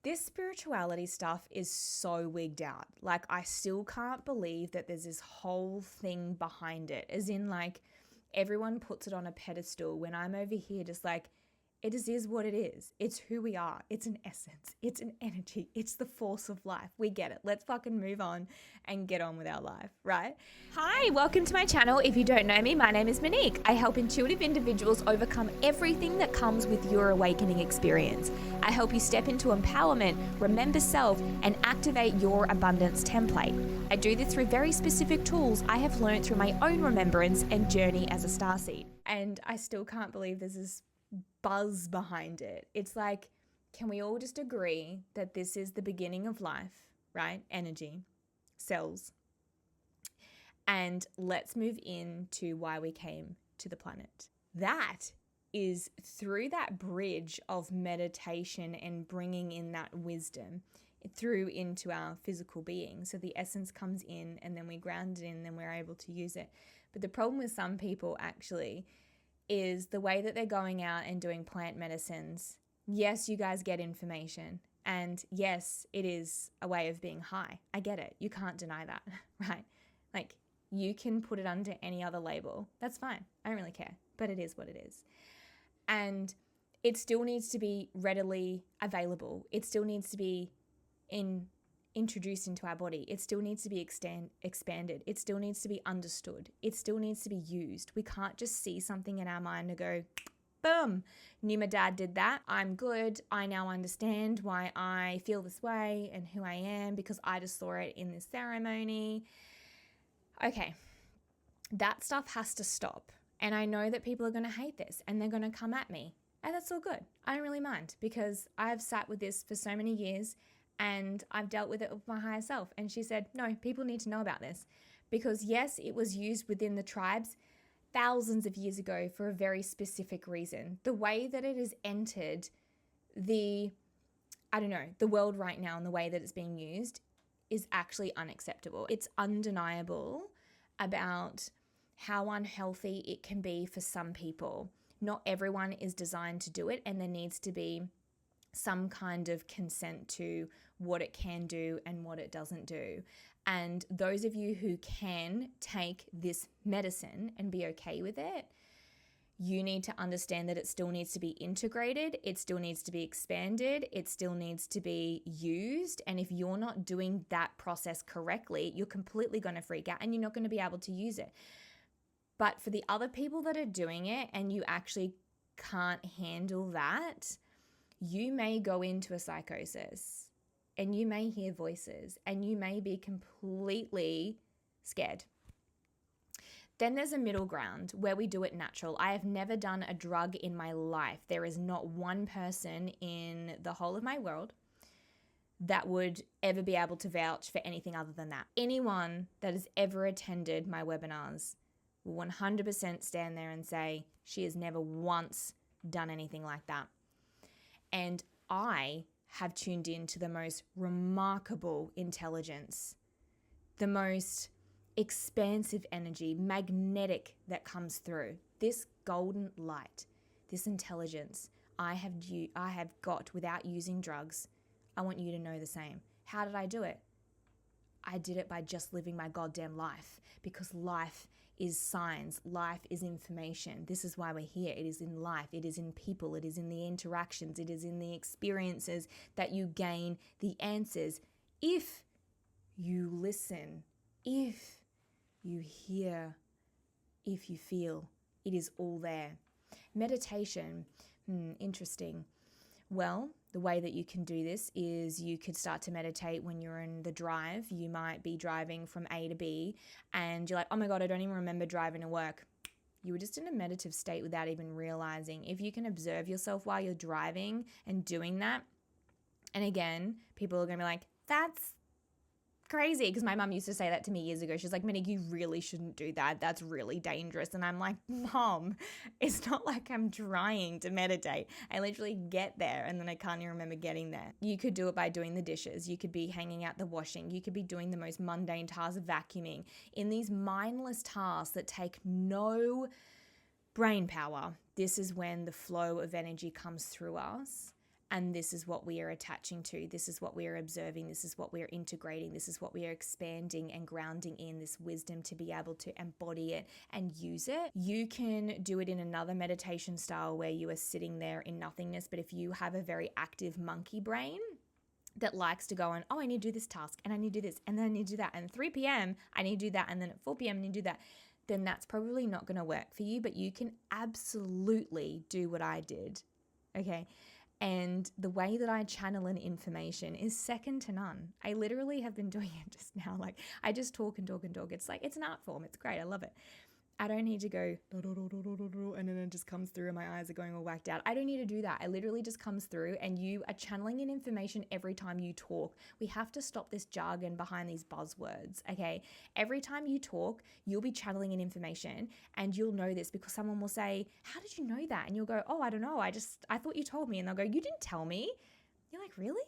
This spirituality stuff is so wigged out. Like, I still can't believe that there's this whole thing behind it. As in, like, everyone puts it on a pedestal when I'm over here just like, it just is what it is. It's who we are. It's an essence. It's an energy. It's the force of life. We get it. Let's fucking move on and get on with our life, right? Hi, welcome to my channel. If you don't know me, my name is Monique. I help intuitive individuals overcome everything that comes with your awakening experience. I help you step into empowerment, remember self, and activate your abundance template. I do this through very specific tools I have learned through my own remembrance and journey as a starseed. And I still can't believe this is buzz behind it. It's like, can we all just agree that this is the beginning of life, right? Energy, cells. And let's move into why we came to the planet. That is through that bridge of meditation and bringing in that wisdom through into our physical being. So the essence comes in and then we ground it in and then we're able to use it. But the problem with some people actually is the way that they're going out and doing plant medicines. Yes, you guys get information. And yes, it is a way of being high. I get it. You can't deny that, right? Like, you can put it under any other label. That's fine. I don't really care. But it is what it is. And it still needs to be readily available. It still needs to be introduced into our body. It still needs to be expanded. It still needs to be understood. It still needs to be used. We can't just see something in our mind and go, boom, knew my dad did that. I'm good. I now understand why I feel this way and who I am because I just saw it in this ceremony. Okay, that stuff has to stop. And I know that people are going to hate this and they're going to come at me. And that's all good. I don't really mind because I've sat with this for so many years and I've dealt with it with my higher self. And she said, no, people need to know about this because yes, it was used within the tribes thousands of years ago for a very specific reason. The way that it has entered the world right now and the way that it's being used is actually unacceptable. It's undeniable about how unhealthy it can be for some people. Not everyone is designed to do it, and there needs to be some kind of consent to what it can do and what it doesn't do. And those of you who can take this medicine and be okay with it, you need to understand that it still needs to be integrated, it still needs to be expanded, it still needs to be used. And if you're not doing that process correctly, you're completely going to freak out and you're not going to be able to use it. But for the other people that are doing it and you actually can't handle that, you may go into a psychosis and you may hear voices and you may be completely scared. Then there's a middle ground where we do it natural. I have never done a drug in my life. There is not one person in the whole of my world that would ever be able to vouch for anything other than that. Anyone that has ever attended my webinars will 100% stand there and say she has never once done anything like that. And I have tuned into the most remarkable intelligence, the most expansive energy, magnetic that comes through. This golden light, this intelligence I have got without using drugs. I want you to know the same. How did I do it? I did it by just living my goddamn life, because life is signs, life is information. This is why we're here. It is in life, it is in people, it is in the interactions, it is in the experiences that you gain the answers. If you listen, if you hear, if you feel, it is all there. Meditation, interesting. Well, the way that you can do this is you could start to meditate when you're in the drive. You might be driving from A to B and you're like, oh my God, I don't even remember driving to work. You were just in a meditative state without even realizing. If you can observe yourself while you're driving and doing that, and again, people are going to be like, that's crazy, because my mum used to say that to me years ago. She's like, Monique, you really shouldn't do that. That's really dangerous. And I'm like, Mom, it's not like I'm trying to meditate. I literally get there and then I can't even remember getting there. You could do it by doing the dishes. You could be hanging out the washing. You could be doing the most mundane tasks of vacuuming. In these mindless tasks that take no brain power, this is when the flow of energy comes through us And this is what we are attaching to. This is what we are observing. This is what we are integrating. This is what we are expanding and grounding in, this wisdom to be able to embody it and use it. You can do it in another meditation style where you are sitting there in nothingness. But if you have a very active monkey brain that likes to go on, oh, I need to do this task and I need to do this and then I need to do that. And at 3 p.m., I need to do that. And then at 4 p.m., I need to do that. Then that's probably not going to work for you. But you can absolutely do what I did. Okay. And the way that I channel in information is second to none. I literally have been doing it just now. Like, I just talk and talk and talk. It's like, it's an art form. It's great. I love it. I don't need to go and then it just comes through and my eyes are going all whacked out. I don't need to do that. It literally just comes through and you are channeling in information every time you talk. We have to stop this jargon behind these buzzwords, okay? Every time you talk, you'll be channeling in information and you'll know this because someone will say, how did you know that? And you'll go, oh, I don't know. I thought you told me. And they'll go, you didn't tell me. You're like, really?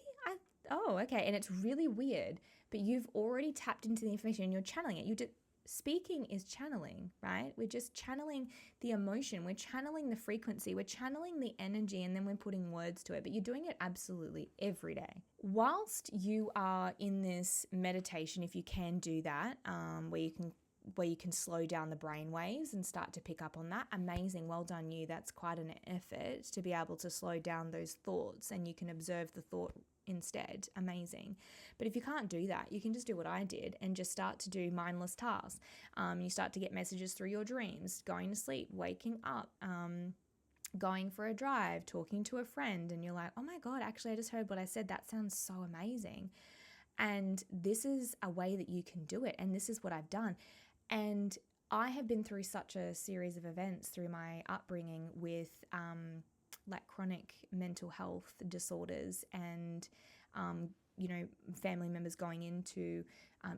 Oh, okay. And it's really weird, but you've already tapped into the information and you're channeling it. Speaking is channeling, right? We're just channeling the emotion. We're channeling the frequency. We're channeling the energy and then we're putting words to it. But you're doing it absolutely every day. Whilst you are in this meditation, if you can do that, where you can slow down the brain waves and start to pick up on that, amazing. Well done you. That's quite an effort to be able to slow down those thoughts and you can observe the thought instead. Amazing. But if you can't do that, you can just do what I did and just start to do mindless tasks. You start to get messages through your dreams, going to sleep, waking up, going for a drive, talking to a friend, and you're like, oh my God, actually I just heard what I said. That sounds so amazing. And this is a way that you can do it. And this is what I've done. And I have been through such a series of events through my upbringing with like chronic mental health disorders and, family members going into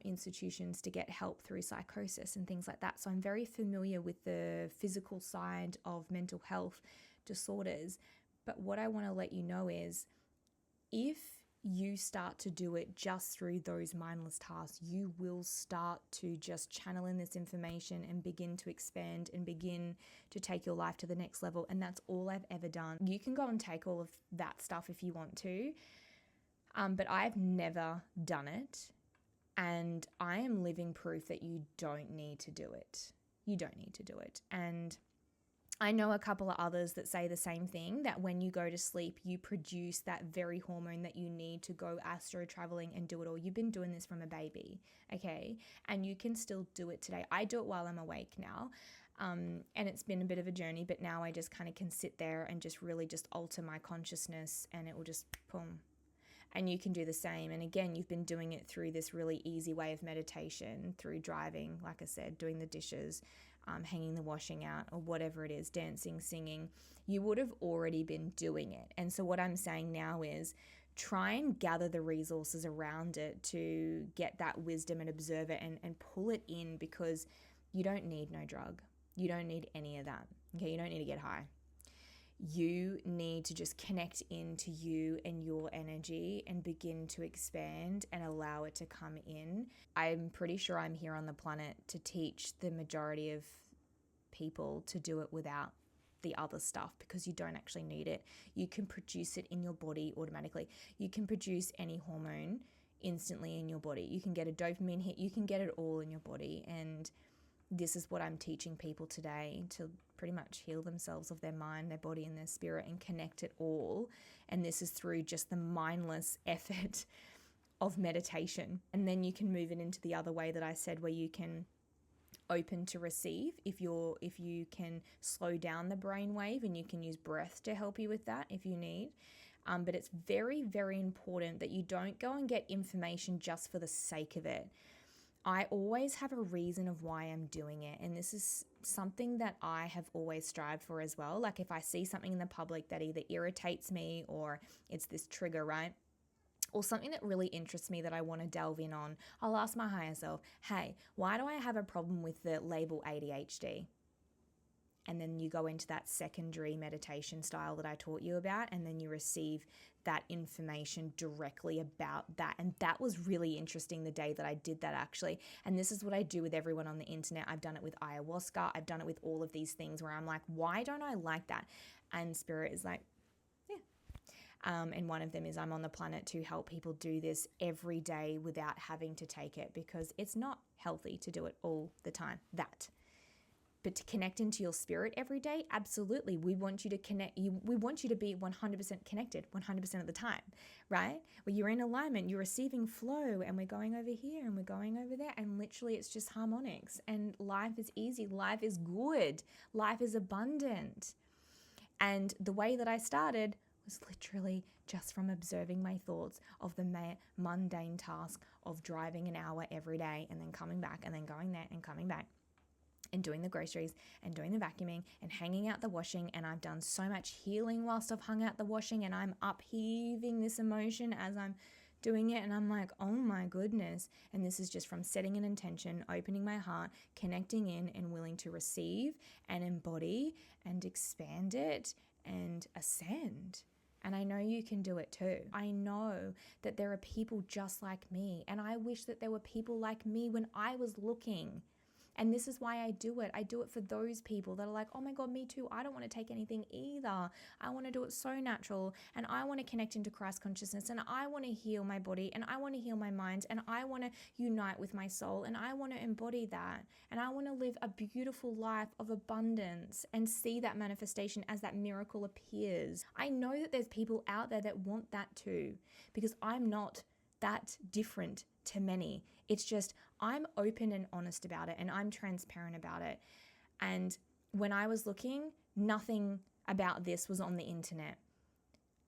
institutions to get help through psychosis and things like that. So I'm very familiar with the physical side of mental health disorders. But what I want to let you know is if you start to do it just through those mindless tasks, you will start to just channel in this information and begin to expand and begin to take your life to the next level. And that's all I've ever done. You can go and take all of that stuff if you want to, but I've never done it. And I am living proof that you don't need to do it. You don't need to do it. And I know a couple of others that say the same thing, that when you go to sleep, you produce that very hormone that you need to go astro traveling and do it all. You've been doing this from a baby, okay? And you can still do it today. I do it while I'm awake now. And it's been a bit of a journey, but now I just kind of can sit there and just really just alter my consciousness and it will just boom. And you can do the same. And again, you've been doing it through this really easy way of meditation, through driving, like I said, doing the dishes, hanging the washing out or whatever it is, dancing, singing. You would have already been doing it. And so what I'm saying now is try and gather the resources around it to get that wisdom and observe it and pull it in, because you don't need no drug. You don't need any of that. Okay, you don't need to get high. You need to just connect into you and your energy and begin to expand and allow it to come in. I'm pretty sure I'm here on the planet to teach the majority of people to do it without the other stuff, because you don't actually need it. You can produce it in your body automatically. You can produce any hormone instantly in your body. You can get a dopamine hit. You can get it all in your body. And this is what I'm teaching people today, to pretty much heal themselves of their mind, their body, and their spirit, and connect it all. And this is through just the mindless effort of meditation. And then you can move it into the other way that I said, where you can open to receive if you can slow down the brainwave, and you can use breath to help you with that if you need. But it's very, very important that you don't go and get information just for the sake of it. I always have a reason of why I'm doing it. And this is something that I have always strived for as well. Like if I see something in the public that either irritates me or it's this trigger, right? Or something that really interests me that I want to delve in on, I'll ask my higher self, hey, why do I have a problem with the label ADHD? And then you go into that secondary meditation style that I taught you about, and then you receive that information directly about that. And that was really interesting the day that I did that, actually. And this is what I do with everyone on the internet. I've done it with ayahuasca. I've done it with all of these things where I'm like, why don't I like that? And Spirit is like, yeah. And one of them is I'm on the planet to help people do this every day without having to take it, because it's not healthy to do it all the time. But to connect into your spirit every day, absolutely. We want you to connect. We want you to be 100% connected 100% of the time, right? Where you're in alignment, you're receiving flow, and we're going over here and we're going over there. And literally it's just harmonics, and life is easy. Life is good. Life is abundant. And the way that I started was literally just from observing my thoughts of the mundane task of driving an hour every day and then coming back and then going there and coming back, and doing the groceries and doing the vacuuming and hanging out the washing. And I've done so much healing whilst I've hung out the washing, and I'm upheaving this emotion as I'm doing it. And I'm like, oh my goodness. And this is just from setting an intention, opening my heart, connecting in, and willing to receive and embody and expand it and ascend. And I know you can do it too. I know that there are people just like me, and I wish that there were people like me when I was looking. And this is why I do it. I do it for those people that are like, oh my God, me too. I don't want to take anything either. I want to do it so natural, and I want to connect into Christ consciousness, and I want to heal my body, and I want to heal my mind, and I want to unite with my soul, and I want to embody that, and I want to live a beautiful life of abundance and see that manifestation as that miracle appears. I know that there's people out there that want that too, because I'm not that different to many. It's just I'm open and honest about it, and I'm transparent about it. And when I was looking, nothing about this was on the internet.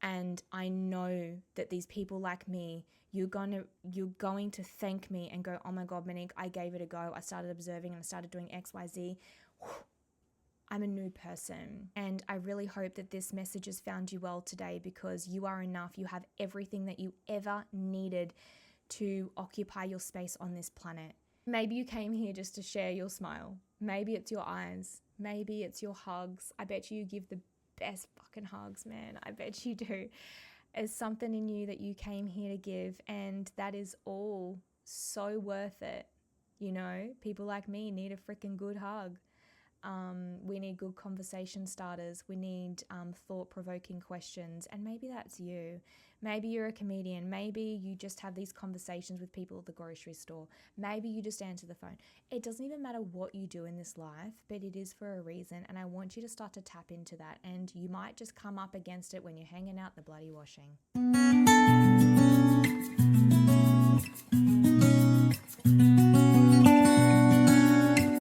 And I know that these people like me, you're going to thank me and go, oh my God, Monique, I gave it a go. I started observing and I started doing X, Y, Z. I'm a new person. And I really hope that this message has found you well today, because you are enough. You have everything that you ever needed to occupy your space on this planet. Maybe you came here just to share your smile. Maybe it's your eyes. Maybe it's your hugs. I bet you give the best fucking hugs, man. I bet you do. There's something in you that you came here to give, and that is all so worth it. You know, people like me need a freaking good hug. We need good conversation starters. We need thought-provoking questions. And maybe that's you. Maybe you're a comedian. Maybe you just have these conversations with people at the grocery store. Maybe you just answer the phone. It doesn't even matter what you do in this life, but it is for a reason. And I want you to start to tap into that. And you might just come up against it when you're hanging out the bloody washing.